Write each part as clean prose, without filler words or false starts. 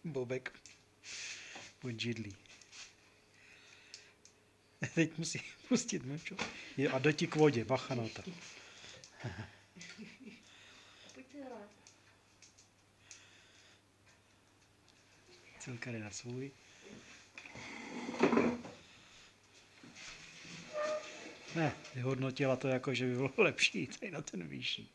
Bobek od židlí. Teď musí pustit mlčo. A jde k vodě, bacha na to. Cilka jde na svůj. Ne, vyhodnotila to jako, že by bylo lepší tady na ten vyšší.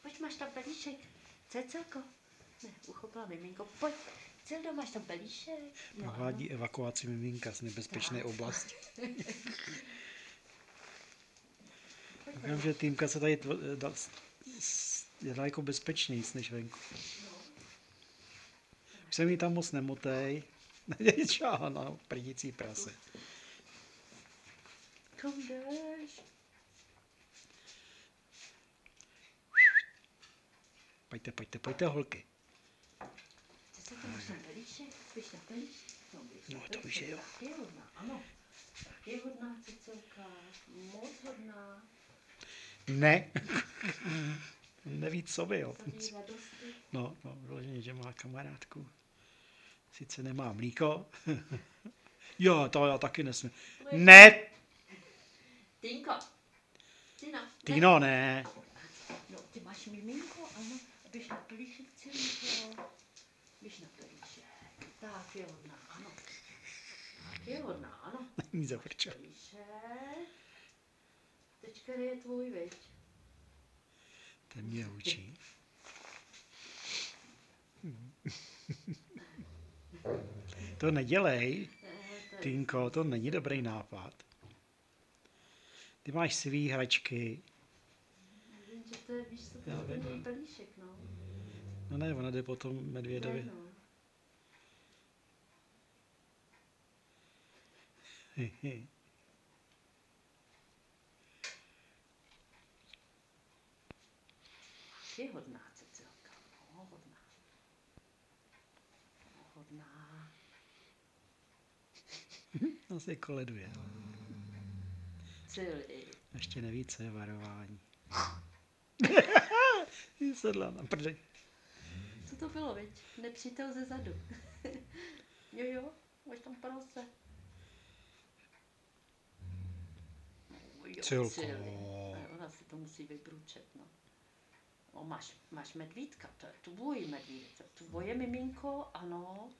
Pojď, máš tam pelíšek. Cecelko. Ne, uchopila miminko. Pojď, Cildo, máš tam pelíšek. Provádí evakuaci miminka z nebezpečné oblasti. Říkám, že Týmka se tady je daleko bezpečnější než venku. Už se mi tam moc nemotej. Čáhla na prdící prase. Kam jdeš? Pojďte, holky. Cecelko, máš tam pelíšek? Běž na pelíšek? No, to už je jo. Je hodná, ano. Je hodná Cecelka. Moc hodná. Ne. Neví, co by, jo. Sadí radosti. No, vyloženě, že má kamarádku. Sice nemá mlíko. Jo, to já taky nesmím. Ne! Týnko. Týno, ne. No, ty máš miminko, ano. Běž na pelíšek, Cilko. Běž na pelíšek. Tak, je hodná, ano. Tak, je hodná, ano. Ní zavrčel. Pelíšek. Teďka je tvůj, viď? Ten mě učí. To nedělej, Týnko, to není dobrý nápad. Ty máš svý hračky. Vím, že to je, víš co, to Já je vím. pelíšek, no. No ne, ona jde potom medvědovi. Ne, no. Je hodná, Cecilka. No, hodná. No, hodná. Asi koleduje. Cili. Ještě neví, co je varování. Sedla na prdej. Co to bylo, viď? Nepřítel ze zadu. Jo, máš tam prase. Jo, Cilko. Cili. Ona si to musí vybručet, no. No, máš medvídka, to je tvůj medvídek, to je tvoje miminko, ano.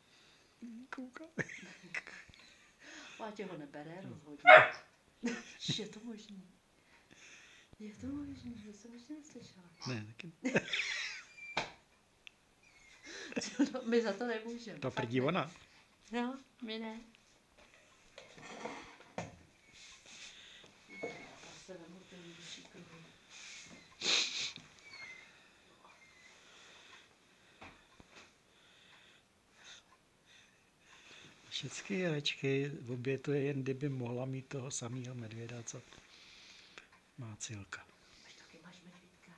Kouká. A tě ho nebere, rozhodně. Je to možný. Je to možný, to jsem ještě neslyšela. Ne, taky. No, my za to nemůžeme. To prdí ona. No, my ne. Se vemu ten vyšší kruhy. Všechny hračky obětuje jen kdyby mohla mít toho samého medvěda, co má Cilka. Taky máš medvídka.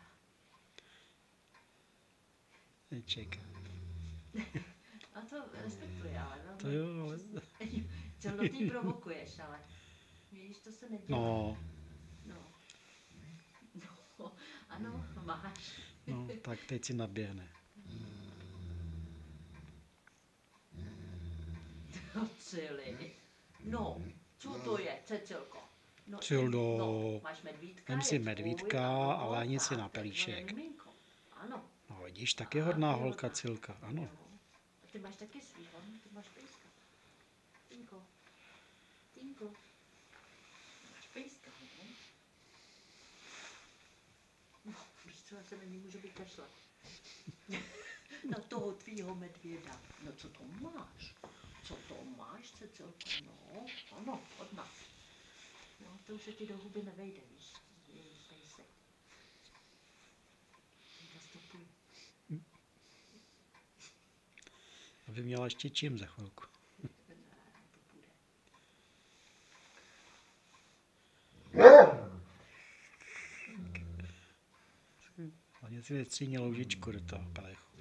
Neček. A to respektuje, ale no. To jo, ale... Co do ty provokuješ, ale. Víš, to se nedělá. No, No, ano, máš. no, tak teď si naběhne. No, Cili. No, co to je, Cecilko? No, Cildo, no, máš medvídka, vem si je tvůj, medvídka ano, a léni si tak, na to je pelíšek. tvoje miminko. Ano. No vidíš, tak je hodná holka Cilka, ano. A ty máš taky svýho, ty máš pejska. Týnko. Máš pejska, ne? No, víš co, já se na ní můžu vykašlat. Na toho tvýho medvěda. No co to máš? Co to máš, Cecilko? No, ano, hodná. No, to už se ti do huby nevejde, víš, její pejsek. Zastupuj. Aby měla ještě čím za chvilku. Ne, to bude. Hlavně si nestříně loužičku do toho pelechu.